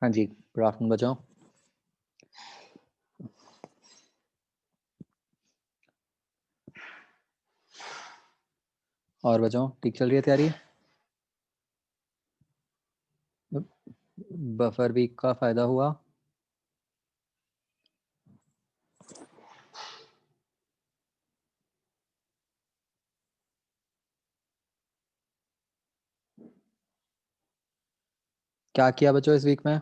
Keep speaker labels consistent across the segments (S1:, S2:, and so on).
S1: हाँ जी, good afternoon बच्चों। और बच्चों ठीक चल रही है तैयारी? बफर वीक का फ़ायदा हुआ? क्या किया बच्चों इस वीक में?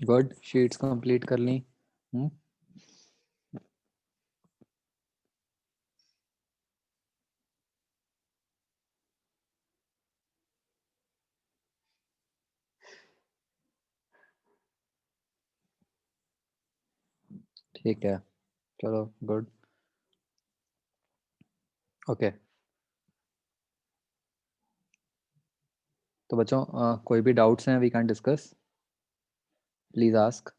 S1: गुड, शीट्स कंप्लीट कर ली। ठीक है, चलो गुड। ओके, तो बच्चों कोई भी डाउट्स हैं we can discuss, please ask.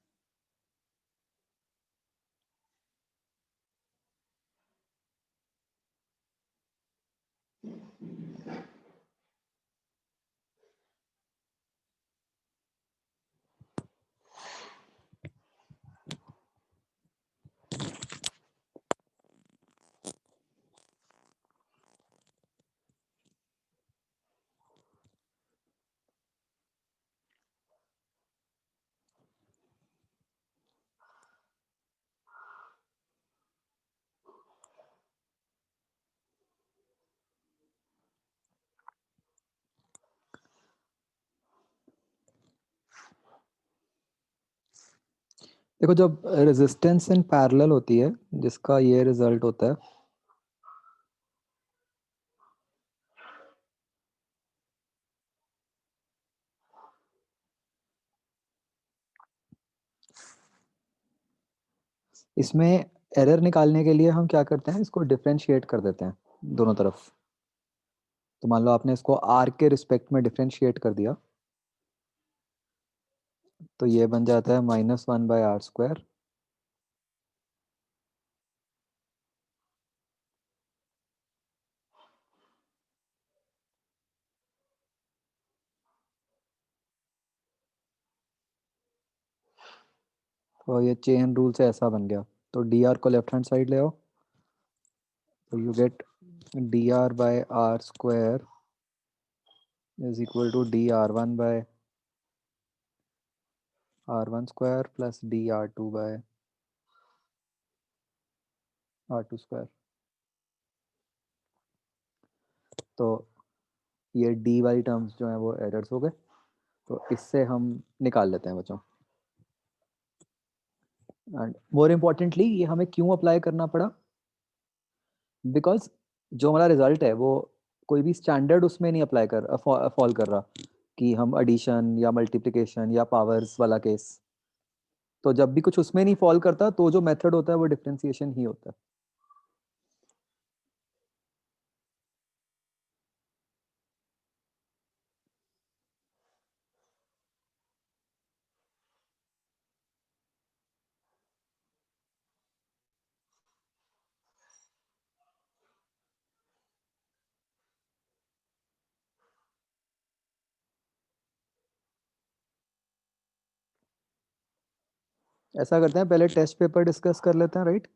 S1: देखो, जब रेजिस्टेंस इन पैरेलल होती है जिसका ये रिजल्ट होता है, इसमें एरर निकालने के लिए हम क्या करते हैं, इसको डिफरेंशिएट कर देते हैं दोनों तरफ। तो मान लो आपने इसको आर के रिस्पेक्ट में डिफरेंशिएट कर दिया, तो ये बन जाता है -1/r²। तो ये चेन रूल से ऐसा बन गया। तो डी आर को लेफ्ट हैंड साइड ले आओ, तो you get dr/r² is equal to dr1/r1² plus dr2/r2²। तो ये डी वाली टर्म्स जो है वो एरर्स हो गए, तो इससे हम निकाल लेते हैं बच्चों। एंड मोर इम्पोर्टेंटली, ये हमें क्यों अप्लाई करना पड़ा? बिकॉज जो हमारा रिजल्ट है वो कोई भी स्टैंडर्ड उसमें नहीं अप्लाई कर फॉल कर रहा, कि हम एडिशन या मल्टीप्लिकेशन या पावर्स वाला केस। तो जब भी कुछ उसमें नहीं फॉल करता, तो जो मेथड होता है वो डिफरेंशिएशन ही होता है। ऐसा करते हैं, पहले टेस्ट पेपर डिस्कस कर लेते हैं, राइट?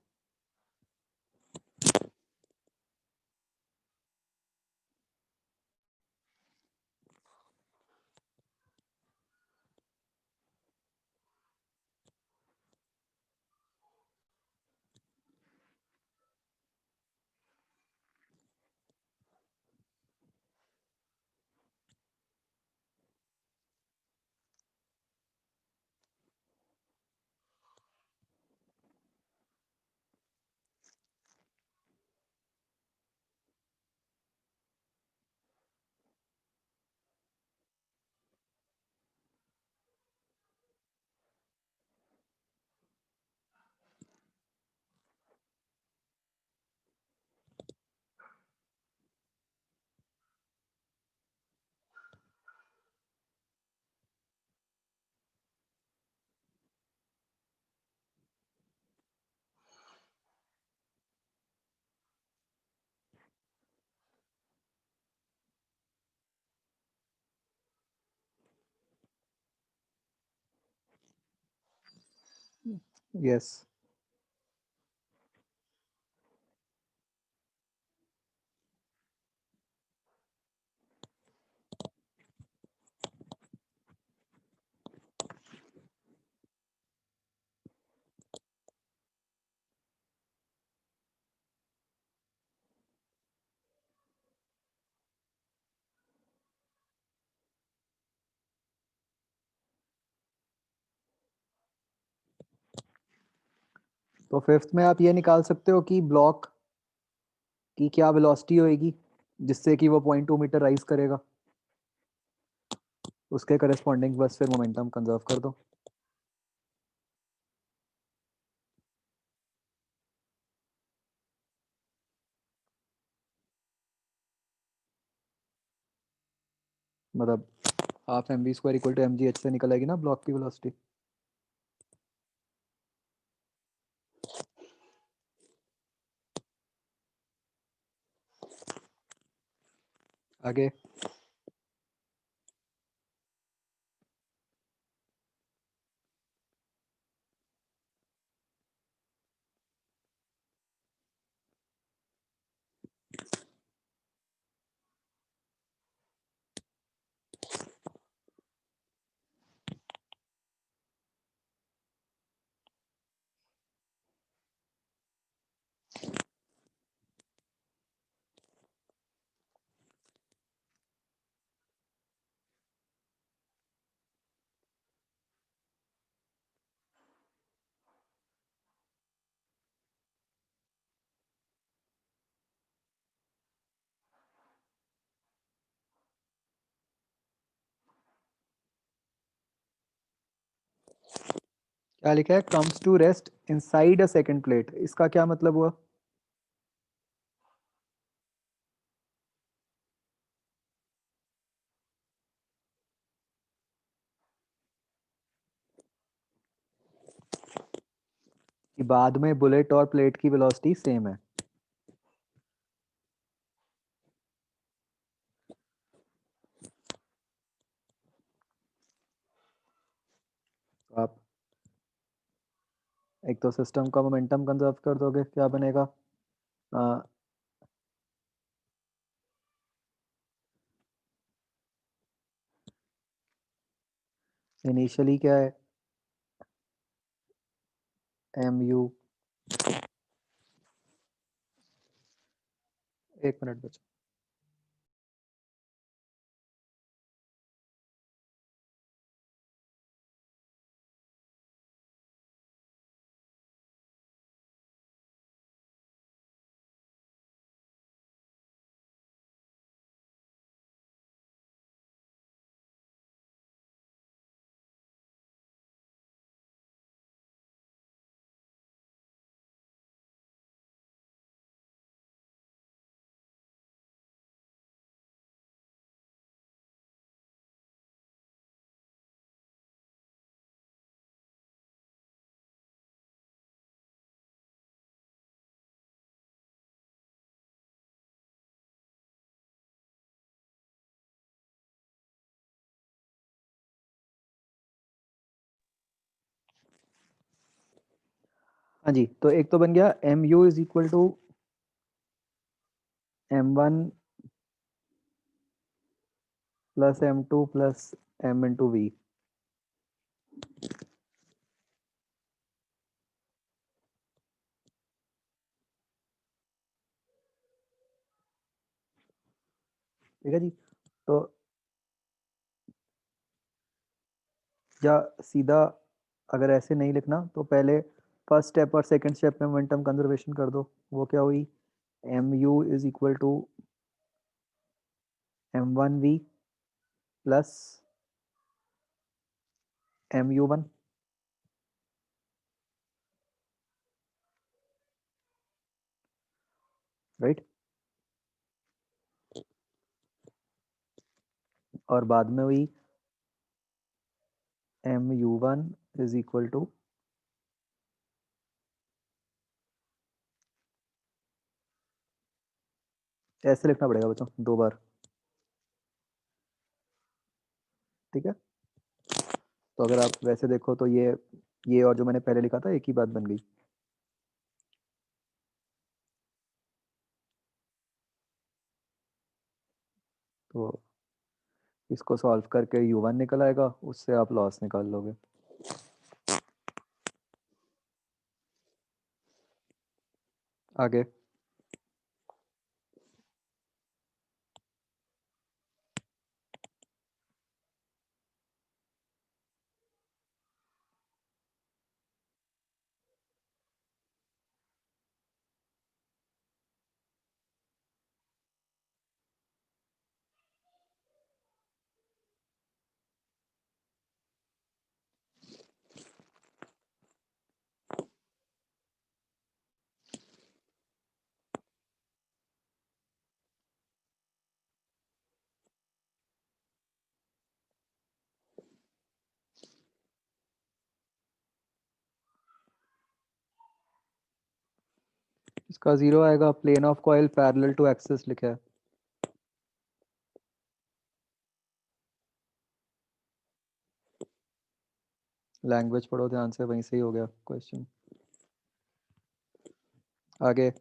S1: यस। तो फिफ्थ में आप ये निकाल सकते हो कि ब्लॉक की क्या वेलोसिटी होएगी जिससे कि वो 0.2 मीटर राइज करेगा, उसके करस्पॉन्डिंग बस फिर मोमेंटम कंजर्व कर दो। मतलब half M V square equal to M G H से निकल आएगी ना ब्लॉक की वेलोसिटी। आगे। क्या लिखा है, comes to rest inside a second plate, इसका क्या मतलब हुआ? कि बाद में बुलेट और प्लेट की वेलोसिटी सेम है। तो आप एक तो सिस्टम का मोमेंटम कंजर्व कर दोगे, क्या बनेगा? इनिशियली क्या है, एम यू, एक मिनट बचा। हाँ जी, तो एक तो बन गया M U is equal to m1 plus m2 plus m into V. ठीक है जी। तो या सीधा अगर ऐसे नहीं लिखना तो पहले फर्स्ट स्टेप और सेकंड स्टेप में मोमेंटम कंजर्वेशन कर दो। वो क्या हुई, M U is equal to m1v plus mu1, right. और बाद में हुई mu1 इज इक्वल टू, ऐसे लिखना पड़ेगा बच्चों दो बार, ठीक है। तो अगर आप वैसे देखो तो ये ये और जो मैंने पहले लिखा था एक ही बात बन गई। तो इसको सॉल्व करके u1 निकल आएगा, उससे आप लॉस निकाल लोगे। आगे इसका 0 आएगा, plane of coil parallel to axis लिखा है। लैंग्वेज पढ़ो ध्यान से, वहीं से ही हो गया क्वेश्चन। आगे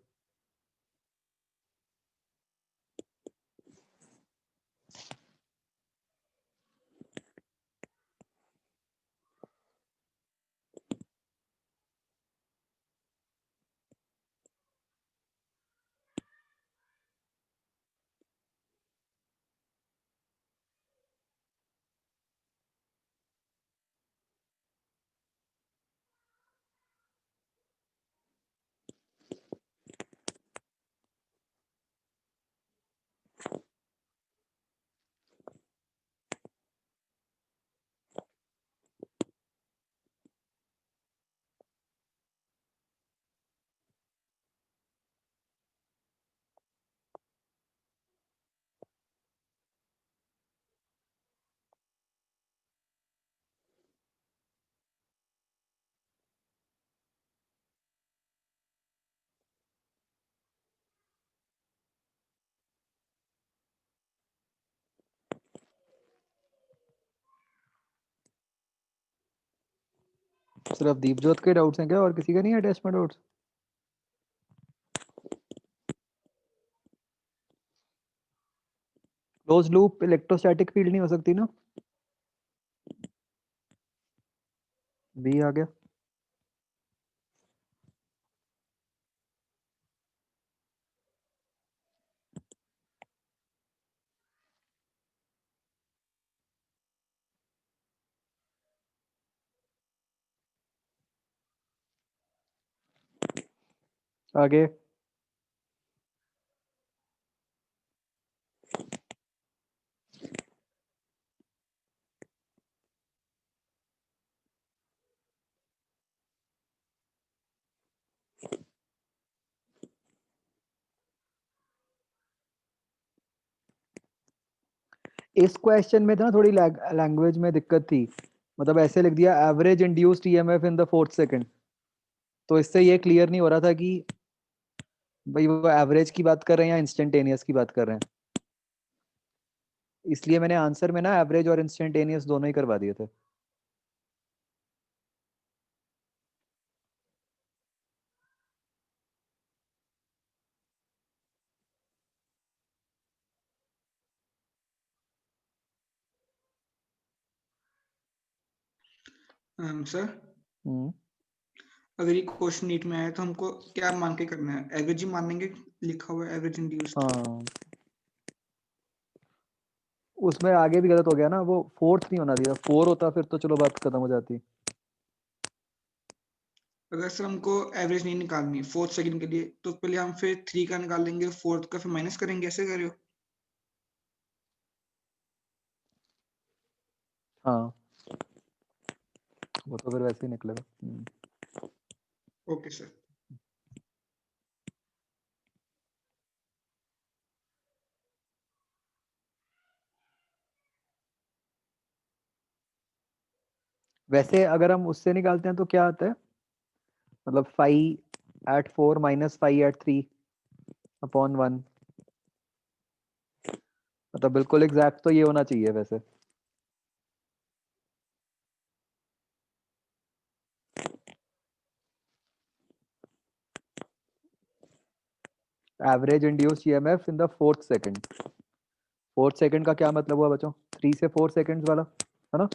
S1: सिर्फ दीपजोत के डाउट्स हैं क्या, और किसी का नहीं है टेस्ट में doubts? Close loop electrostatic field नहीं हो सकती ना? बी आ गया। आगे इस क्वेश्चन में था ना थोड़ी लैंग्वेज में दिक्कत थी, मतलब ऐसे लिख दिया average induced EMF in the fourth second. तो इससे ये क्लियर नहीं हो रहा था कि भाई वो एवरेज की बात कर रहे हैं या इंस्टेंटेनियस की बात कर रहे हैं, इसलिए मैंने आंसर में ना एवरेज और इंस्टेंटेनियस दोनों ही करवा दिए थे।
S2: सर,
S1: हम्म
S2: अगर ये क्वेश्चन नीट में आया तो हमको क्या मान के करना है? एवरेज ही मानेंगे, लिखा हुआ है एवरेज इंड्यूस्ड।
S1: हाँ, उसमें आगे भी गलत हो गया ना, वो फोर्थ नहीं होना दिया, 4 होता फिर तो चलो बात खत्म हो जाती।
S2: अगर सर हमको एवरेज नहीं निकालनी फोर्थ सेकंड के लिए, तो पहले हम फिर 3 का निकाल लेंगे, फोर्थ का फिर माइनस करेंगे, ऐसे कर रहे हो?
S1: हाँ, वो तो फिर वैसे ही निकलेगा।
S2: Okay sir.
S1: वैसे अगर हम उससे निकालते हैं तो क्या आता है, मतलब 5/4 - 5/3/1, मतलब बिल्कुल एग्जैक्ट तो ये होना चाहिए वैसे। Average induced EMF in the fourth second. Fourth second का क्या मतलब हुआ बच्चों? 3 से 4 सेकंड्स वाला, है ना?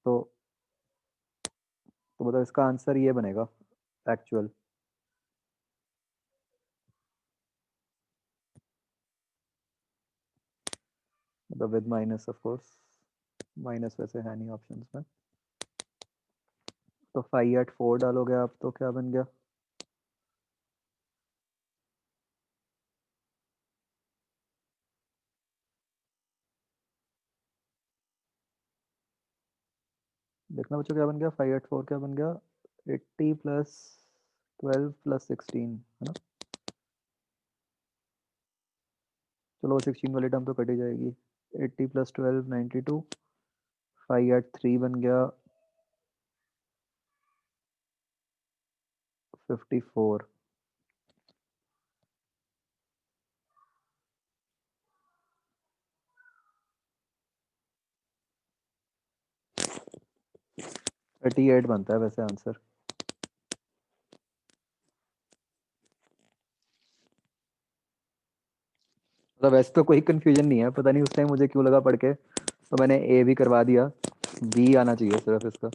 S1: तो मतलब इसका आंसर ये बनेगा एक्चुअल। मतलब with minus of course, minus वैसे है नहीं ऑप्शंस में। तो 5 at 4 डालोगे आप तो क्या बन गया? देखना बच्चों क्या बन गया। 5 at 4 क्या बन गया? 80 प्लस 12 प्लस 16, है ना? चलो 16 वाली टर्म तो कट ही जाएगी। 80 प्लस 12 92। 5 at 3 बन गया 54। थर्टी एट बनता है वैसे आंसर। मतलब वैसे तो कोई कंफ्यूजन नहीं है, पता नहीं उस टाइम मुझे क्यों लगा पढ़ के, तो मैंने ए भी करवा दिया। बी आना चाहिए सिर्फ इसका।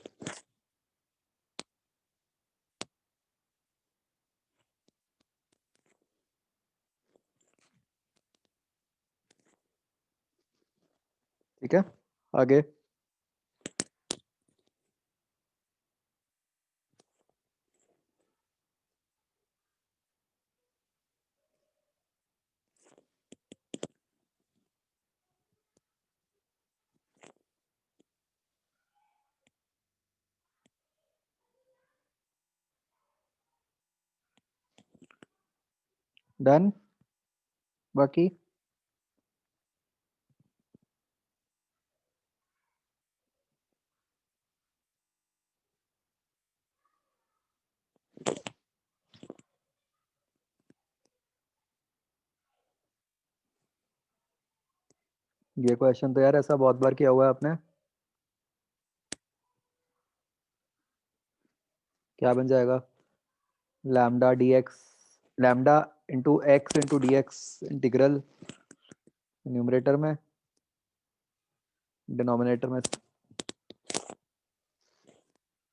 S1: ठीक है, आगे। डन। बाकी ये क्वेश्चन तो यार ऐसा बहुत बार किया हुआ है आपने। क्या बन जाएगा? Lambda d x, lambda into x into D x integral numerator में, डिनोमिनेटर में।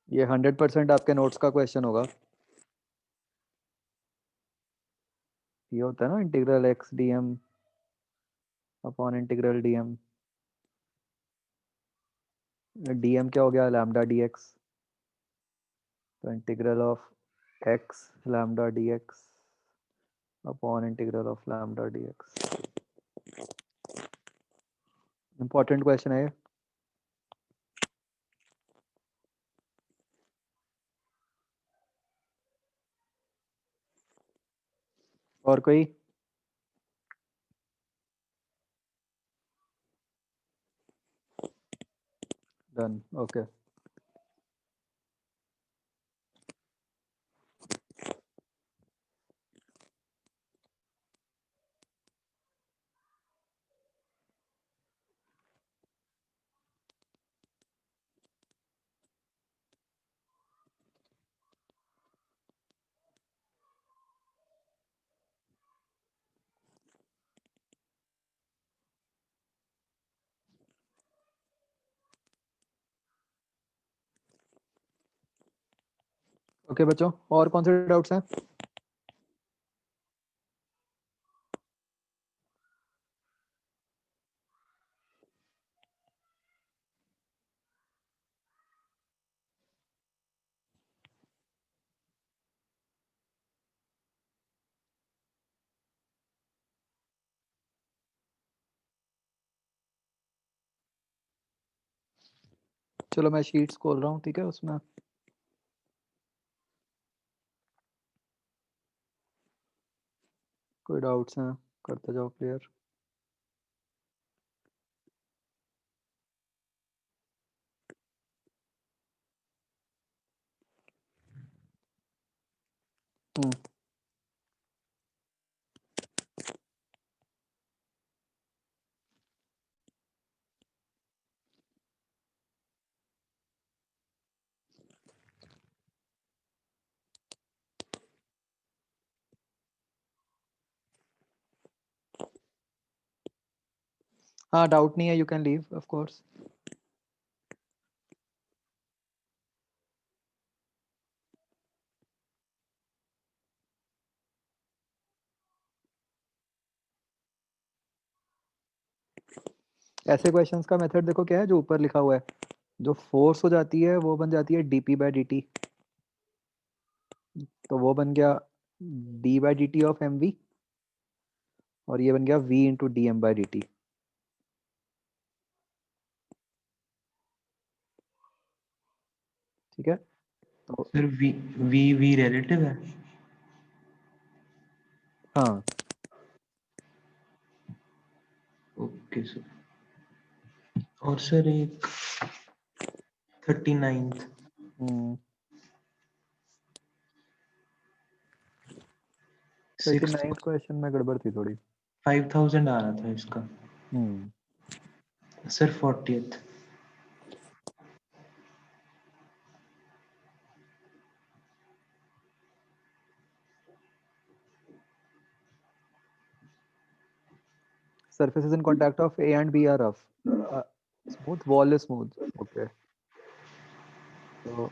S1: ये 100% आपके नोट्स का क्वेश्चन होगा। ये होता है ना integral x d m upon integral d m. D m क्या हो गया? Lambda d x. तो integral of x lambda d x upon integral of lambda d x. Important question है ये। और कोई? Done, okay. ओके बच्चों, और कौन से डाउट्स हैं? चलो मैं शीट्स खोल रहा हूँ, ठीक है? उसमें कोई डाउट्स हैं करते जाओ क्लियर। हम्म। हाँ डाउट नहीं है, you can leave of course. ऐसे क्वेश्चंस का मेथड देखो क्या है, जो ऊपर लिखा हुआ है, जो फोर्स हो जाती है वो बन जाती है dp/dt, तो वो बन गया d/dt ऑफ mv, और ये बन गया v इंटू dm/dt। ठीक है, तो
S3: सर वी रिलेटिव है।
S1: हाँ
S3: ओके सर। और सर एक 39th
S1: 39th क्वेश्चन में गड़बड़ थी थोड़ी।
S3: 5000 आ रहा था इसका।
S1: हम्म
S3: sir 40th
S1: surfaces in contact of A and B are rough. Smooth, wall is smooth. Okay. तो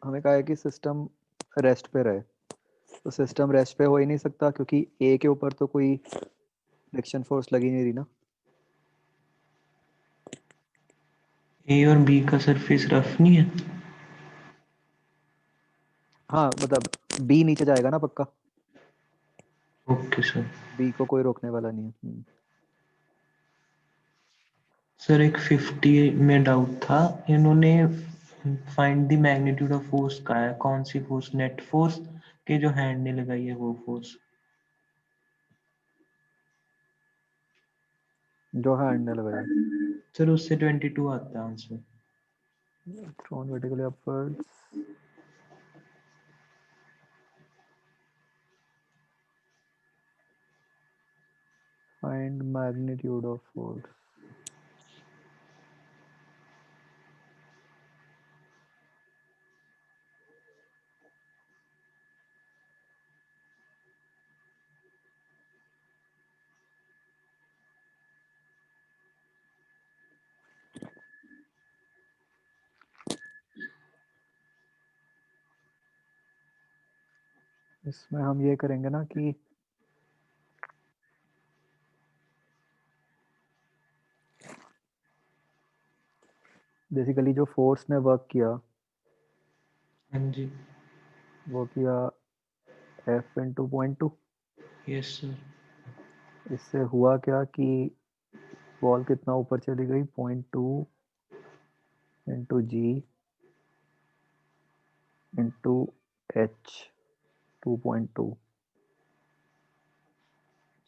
S1: हमें कहा है कि सिस्टम रेस्ट पे रहे, तो सिस्टम रेस्ट पे हो ही नहीं सकता क्योंकि ए के ऊपर तो कोई फ्रिक्शन फोर्स लगी नहीं रही ना।
S3: ए और बी का सरफेस रफ नहीं है।
S1: हाँ मतलब बी नीचे जाएगा ना पक्का,
S3: ओके सर।
S1: बी को कोई रोकने वाला नहीं है।
S3: सर एक 50 में डाउट था, इन्होंने find the magnitude of force का है, कौन सी फोर्स, नेट फोर्स के जो हैंड ने लगाई है वो फोर्स।
S1: जो हैंड ने लगाया,
S3: सर उससे 22 आता है answer.
S1: Thrown vertically upwards, find magnitude of force. इसमें हम ये करेंगे ना कि बेसिकली जो फोर्स ने वर्क किया
S3: हाँ जी।
S1: वो किया F इंटू 0.2।
S3: Yes sir.
S1: इससे हुआ क्या कि बॉल कितना ऊपर चली गई, 0.2 इंटू जी इंटू एच 2.2।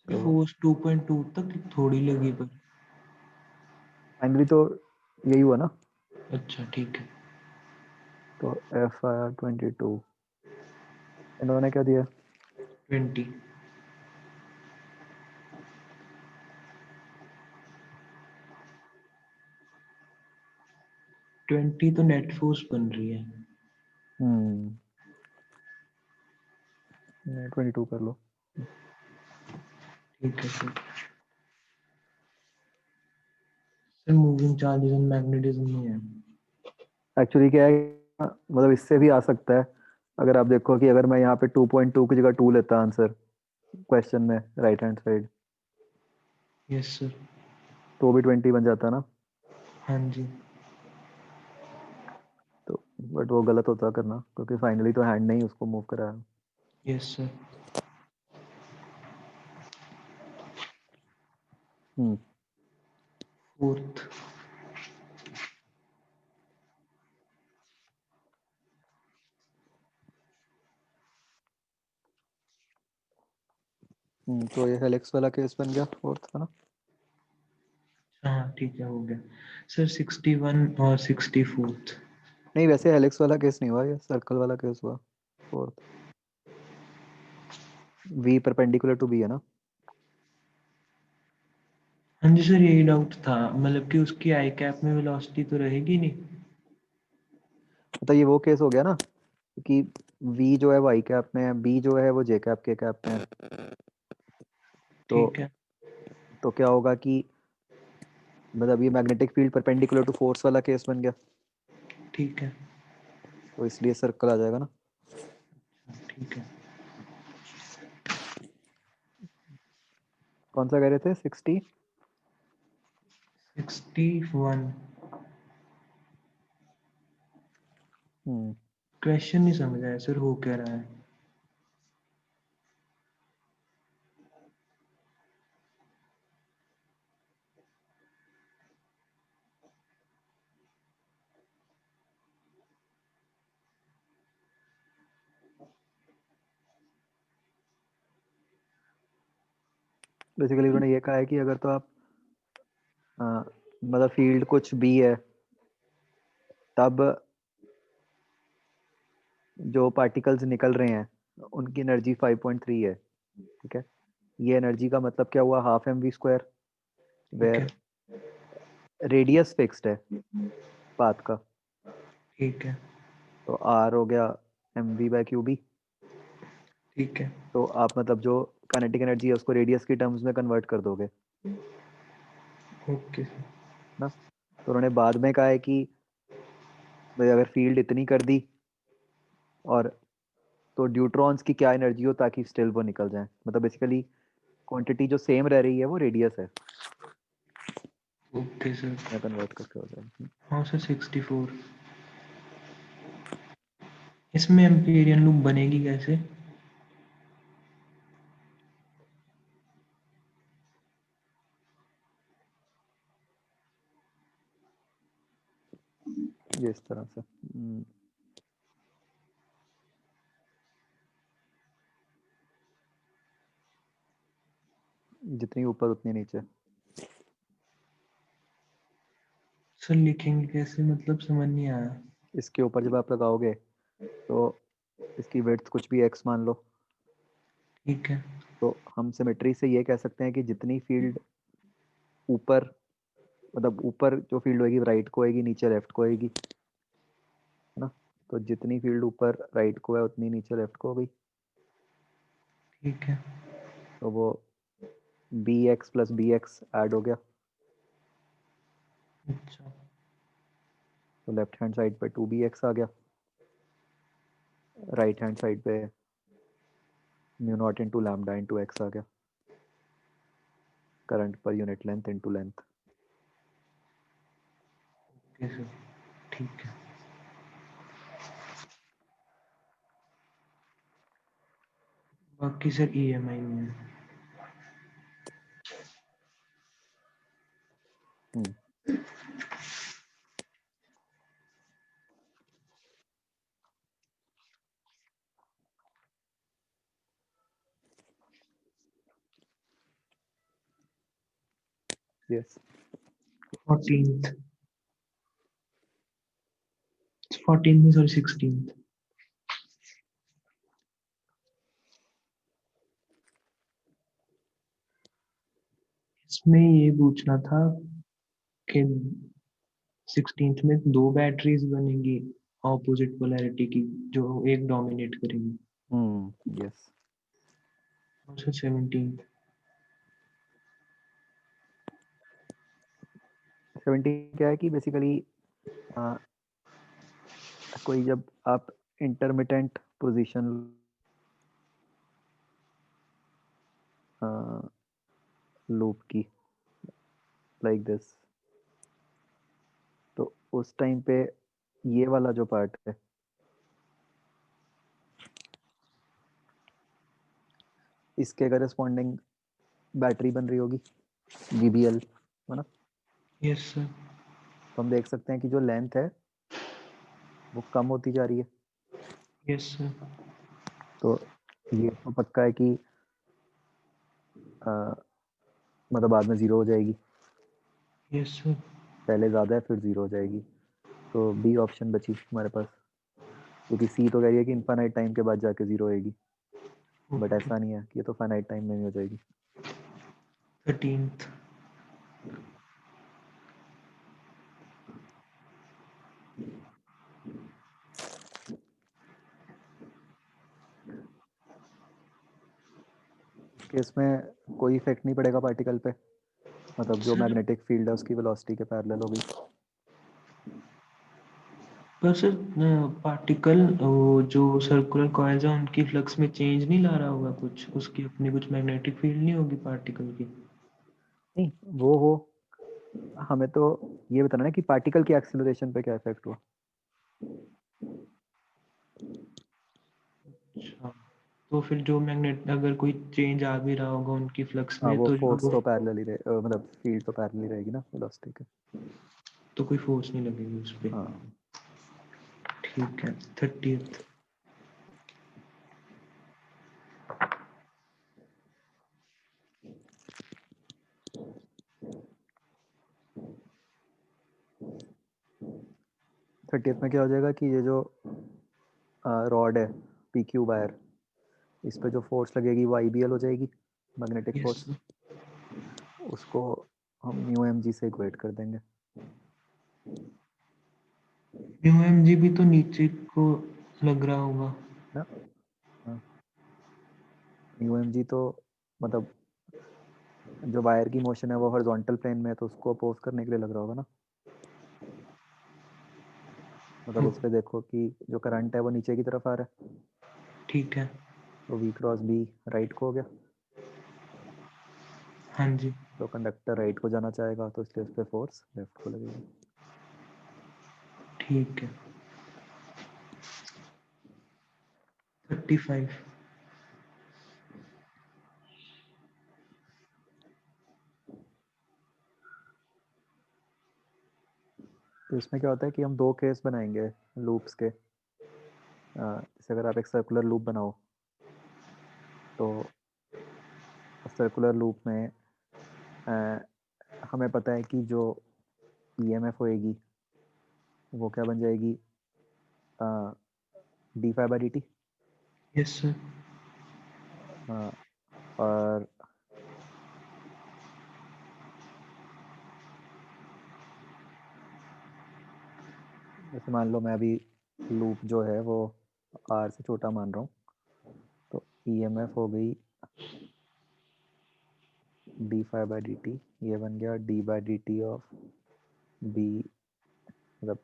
S1: तो
S3: फोर्स 2.2 तक थोड़ी लगी पर।
S1: फाइनली तो यही हुआ ना,
S3: अच्छा ठीक है।
S1: तो एफ आया 22। इन्होंने क्या दिया,
S3: 20। 20 तो नेट फोर्स बन रही है।
S1: 22 कर लो।
S3: ठीक है sir. Sir moving charges and magnetism नहीं है।
S1: एक्चुअली क्या है, मतलब इससे भी आ सकता है। अगर आप देखो कि अगर मैं यहाँ पे 2.2 की जगह 2 लेता आंसर क्वेश्चन में right hand side,
S3: yes sir.
S1: तो भी 20 बन जाता ना।
S3: हाँ जी।
S1: तो बट वो गलत होता करना, क्योंकि फाइनली तो हैंड ने ही उसको मूव कराया।
S3: Yes sir.
S1: Hmm
S3: fourth.
S1: तो ये हेलिक्स वाला केस बन गया फोर्थ का ना।
S3: हाँ ठीक है हो गया। सर 61 और 64th।
S1: नहीं वैसे हेलिक्स वाला केस नहीं हुआ, ये सर्कल वाला केस हुआ fourth. V perpendicular to B है ना।
S3: हाँ जी सर यही डाउट था, मतलब कि उसकी आई कैप में वेलोसिटी तो रहेगी नहीं।
S1: मतलब ये वो केस हो गया ना कि वी जो है वो आई कैप में है, बी जो है वो जे कैप के कैप में है। तो
S3: ठीक है।
S1: तो क्या होगा कि मतलब ये magnetic field perpendicular to force वाला केस बन गया,
S3: ठीक है।
S1: तो इसलिए सर्कल आ जाएगा ना।
S3: ठीक है।
S1: कौन सा कह रहे थे? 60?
S3: 61।
S1: हम्म
S3: क्वेश्चन नहीं समझ आया सर, हो क्या रहा है?
S1: बेसिकली उन्होंने ये कहा है कि अगर तो आप मतलब फील्ड कुछ भी है, तब जो पार्टिकल्स निकल रहे हैं उनकी एनर्जी 5.3 है। ठीक है, ये एनर्जी का मतलब क्या हुआ? हाफ एम वी स्क्वायर,
S3: ठीक है।
S1: वेयर रेडियस फिक्स्ड है पाथ का,
S3: ठीक है।
S1: तो आर हो गया M V by Q B.
S3: ठीक है।
S1: तो आप मतलब जो काइनेटिक एनर्जी है उसको रेडियस की टर्म्स में कन्वर्ट कर दोगे
S3: ओके सर।
S1: ना। तो उन्होंने बाद में कहा है कि भाई अगर फील्ड इतनी कर दी और तो ड्यूट्रॉन्स की क्या एनर्जी हो ताकि स्टिल वो निकल जाए, मतलब बेसिकली क्वांटिटी जो सेम रह रही है वो रेडियस है,
S3: ओके सर।
S1: मैं कन्वर्ट करके हो जाए।
S3: हाँ सर 64। इसमें एम्पीरियन लूप बनेगी कैसे?
S1: ये इस तरह से जितनी ऊपर उतनी नीचे।
S3: सर लिखेंगे कैसे, मतलब समझ नहीं आया।
S1: इसके ऊपर जब आप लगाओगे तो इसकी विड्थ कुछ भी x मान लो,
S3: ठीक है।
S1: तो हम सिमेट्री से ये कह सकते हैं कि जितनी फील्ड ऊपर, मतलब ऊपर जो फील्ड होगी राइट को होगी, नीचे लेफ्ट को होगी, है ना। तो जितनी फील्ड ऊपर राइट को है उतनी नीचे लेफ्ट को हो गई,
S3: ठीक है।
S1: तो वो B X plus B X add हो गया,
S3: अच्छा।
S1: तो लेफ्ट हैंड साइड पे 2bx आ गया, राइट हैंड साइड पे mu naught into lambda into x आ गया, करंट पर unit length into length.
S3: Okay sir. ठीक है। बाकी सर ईएमआई में
S1: yes
S3: 14th, 14th sorry 16th। इसमें ये पूछना था कि 16th में दो बैटरीज बनेंगी ऑपोजिट पोलैरिटी की, जो एक डोमिनेट करेंगी।
S1: यस।
S3: और सर 17th।
S1: 17 क्या है कि बेसिकली कोई जब आप इंटरमिटेंट पोजीशन लूप की लाइक दिस, तो उस टाइम पे ये वाला जो पार्ट है इसके करस्पॉन्डिंग बैटरी बन रही होगी GBL, है ना।
S3: Yes sir.
S1: तो हम देख सकते हैं कि जो लेंथ है वो कम होती जा रही है,
S3: यस सर।
S1: तो ये तो पक्का है कि अ, मतलब बाद में ज़ीरो हो जाएगी,
S3: यस सर।
S1: पहले ज़्यादा है फिर ज़ीरो हो जाएगी, तो बी ऑप्शन बची हमारे पास, क्योंकि सी तो कह रही है कि इनफाइनाइट टाइम के बाद जाके ज़ीरो होएगी, बट
S3: ओके।
S1: ऐसा नहीं है, ये तो फाइनाइट टाइम में ही हो जाएगी।
S3: 13th।
S1: केस में कोई इफेक्ट नहीं पड़ेगा पार्टिकल पे, मतलब जो
S3: सर
S1: मैग्नेटिक फील्ड है उसकी वेलोसिटी के पैरेलल होगी।
S3: पर सर पार्टिकल वो जो सर्कुलर कॉइल्स हैं उनकी फ्लक्स में चेंज नहीं ला रहा होगा कुछ, उसकी अपनी कुछ मैग्नेटिक फील्ड नहीं होगी पार्टिकल की?
S1: नहीं वो हो, हमें तो ये बताना है कि पार्टिकल की एक्सेलरेशन पे क्या इफेक्ट हुआ।
S3: अच्छा, तो फिर जो मैग्नेट अगर कोई चेंज आ भी रहा होगा उनकी फ्लक्स
S1: हाँ
S3: में
S1: वो
S3: तो जो
S1: फोर्स तो पैरेलल ही रहे, मतलब फील्ड तो पैरेलल ही रहेगी ना वेलोसिटी के।
S3: तो कोई फोर्स नहीं लगेगी उस पर।
S1: हाँ
S3: ठीक है। 30th।
S1: थर्टियथ में क्या हो जाएगा कि ये जो रॉड है पी क्यू वायर, इस पे जो फोर्स लगेगी वो IBL हो जाएगी, मैग्नेटिक
S3: यस
S1: फोर्स। उसको हम म्यू एम जी से इक्वेट कर देंगे।
S3: UMG भी तो नीचे को लग रहा होगा
S1: ना हाँ, म्यू एम जी तो मतलब जो वायर की मोशन है वो हॉरिजॉन्टल प्लेन में है, तो उसको अपोज करने के लिए लग रहा होगा ना। मतलब इस पे देखो कि जो करंट है वो नीचे की तरफ आ रहा है,
S3: ठीक है।
S1: तो V क्रॉस B राइट को हो गया,
S3: हाँ जी
S1: तो कंडक्टर राइट को जाना चाहेगा, तो इसलिए उस पर फोर्स लेफ्ट को लगेगी।
S3: ठीक है। 35।
S1: तो इसमें क्या होता है कि हम दो केस बनाएंगे लूप्स के। जैसे अगर आप एक सर्कुलर लूप बनाओ, तो सर्कुलर लूप में हमें पता है कि जो EMF होएगी वो क्या बन जाएगी, d∅dt।
S3: Yes sir.
S1: हाँ, और जैसे मान लो मैं अभी लूप जो है वो R से छोटा मान रहा हूँ, तो EMF हो गई d∅dt, ये बन गया d/dt ऑफ b, मतलब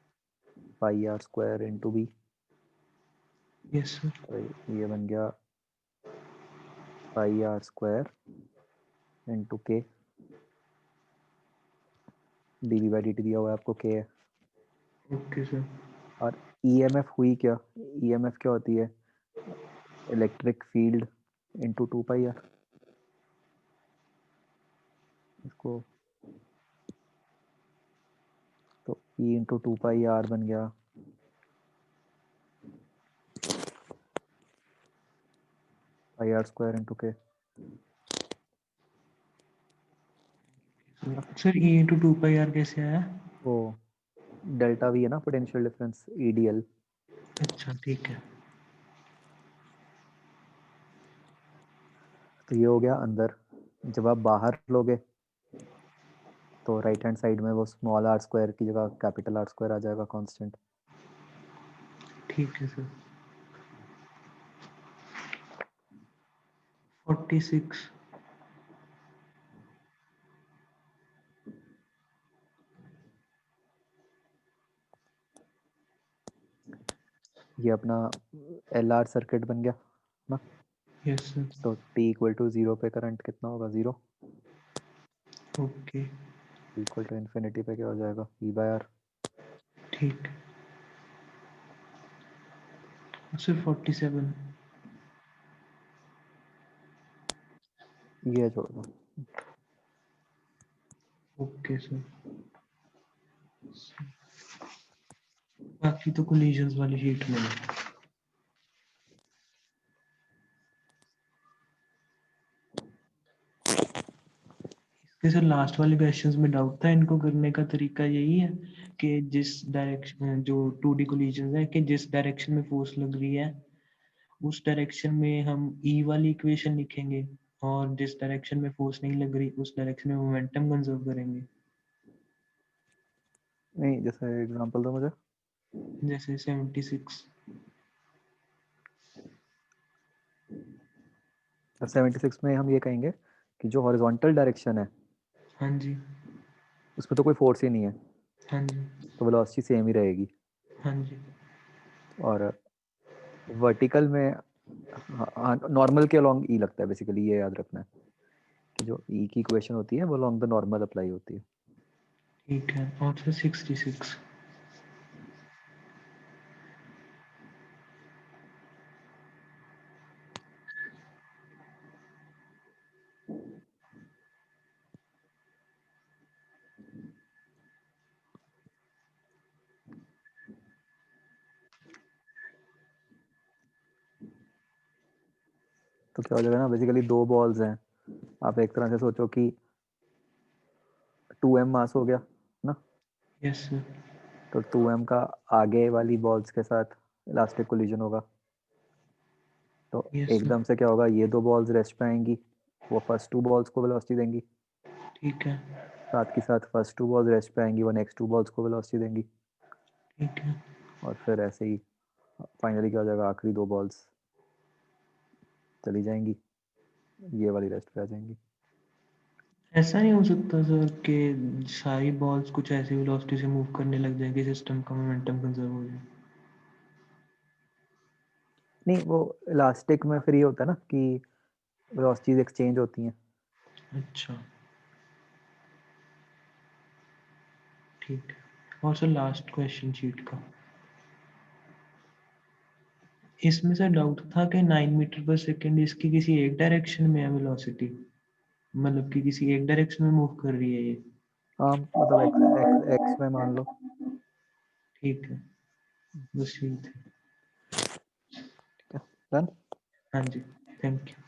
S1: πr² into b,
S3: yes sir.
S1: तो ये बन गया πr² इंटू k, dv/dt दिया हुआ है आपको, k है।
S3: Okay sir.
S1: और EMF हुई क्या, EMF क्या होती है, इलेक्ट्रिक फील्ड इंटू 2πr, इसको तो E इंटू 2πr बन गया πr² into k।
S3: Sir E into 2πr कैसे आया?
S1: वो डेल्टा V है ना, पोटेंशियल डिफरेंस, EDL।
S3: अच्छा ठीक है।
S1: तो ये हो गया अंदर। जब आप बाहर लोगे तो राइट हैंड साइड में वो स्मॉल r² की जगह कैपिटल R² आ जाएगा कांस्टेंट।
S3: ठीक है सर। 46।
S1: ये अपना LR सर्किट बन गया ना।
S3: Yes sir.
S1: तो t इक्वल टू 0 पे करंट कितना होगा, 0।
S3: ओके
S1: इक्वल टू इन्फिनिटी पे क्या हो जाएगा, E/R।
S3: ठीक है। सर 47।
S1: ये छोड़ दो।
S3: Okay sir. बाकी तो कोलिजन्स वाली शीट में है। इसके सर लास्ट वाले क्वेश्चंस में डाउट था, इनको करने का तरीका यही है कि जिस डायरेक्शन जो 2D कोलिजन्स है कि जिस डायरेक्शन में फोर्स लग रही है उस डायरेक्शन में हम E वाली इक्वेशन लिखेंगे और जिस डायरेक्शन में फोर्स नहीं लग रही उस डायरेक्शन में मोमेंटम कंजर्व करेंगे।
S1: नहीं, जैसे एग्जांपल दो मुझे।
S3: जैसे 76।
S1: सर 76 में हम ये कहेंगे कि जो हॉरिजॉन्टल डायरेक्शन है
S3: हाँ जी,
S1: उसमें तो कोई फोर्स ही नहीं है,
S3: हाँ जी,
S1: तो वेलोसिटी सेम ही रहेगी।
S3: हाँ जी,
S1: और वर्टिकल में नॉर्मल के अलोंग ई लगता है बेसिकली, ये याद रखना है कि जो ई की इक्वेशन होती है वो अलोंग द नॉर्मल अप्लाई होती है।
S3: ठीक है। आंसर 66।
S1: तो क्या हो जाएगा ना, बेसिकली दो बॉल्स हैं, आप एक तरह से सोचो कि 2m मास हो गया ना,
S3: यस सर।
S1: तो 2m का आगे वाली बॉल्स के साथ इलास्टिक कोलिजन होगा, तो
S3: यस सर।
S1: एकदम से क्या होगा, ये दो बॉल्स रेस्ट पे आएंगी, वो फर्स्ट टू बॉल्स को वेलोसिटी देंगी,
S3: ठीक है,
S1: साथ के साथ फर्स्ट टू बॉल्स रेस्ट पे आएंगी, वो नेक्स्ट टू बॉल्स को वेलोसिटी देंगी,
S3: ठीक है।
S1: और फिर ऐसे ही फाइनली क्या हो जाएगा, आखिरी दो बॉल्स चली जाएंगी, ये वाली रेस्ट पे आ जाएंगी।
S3: ऐसा नहीं हो सकता सर कि सारी बॉल्स कुछ ऐसी वेलोसिटी से मूव करने लग जाए कि सिस्टम का मोमेंटम कंजर्व हो जाए?
S1: नहीं, वो इलास्टिक में फिर ये होता है ना कि वेलोसिटीज एक्सचेंज होती हैं।
S3: अच्छा, ठीक है। और सर लास्ट क्वेश्चन शीट का, इसमें सर डाउट था कि 9 मीटर पर सेकेंड इसकी किसी एक डायरेक्शन में है वेलोसिटी, मतलब कि किसी एक डायरेक्शन में मूव कर रही है ये।
S1: हाँ, मतलब एक्स एक्स एक्स में मान लो।
S3: ठीक है, बस यही थे।
S1: डन।
S3: हाँ जी, थैंक यू।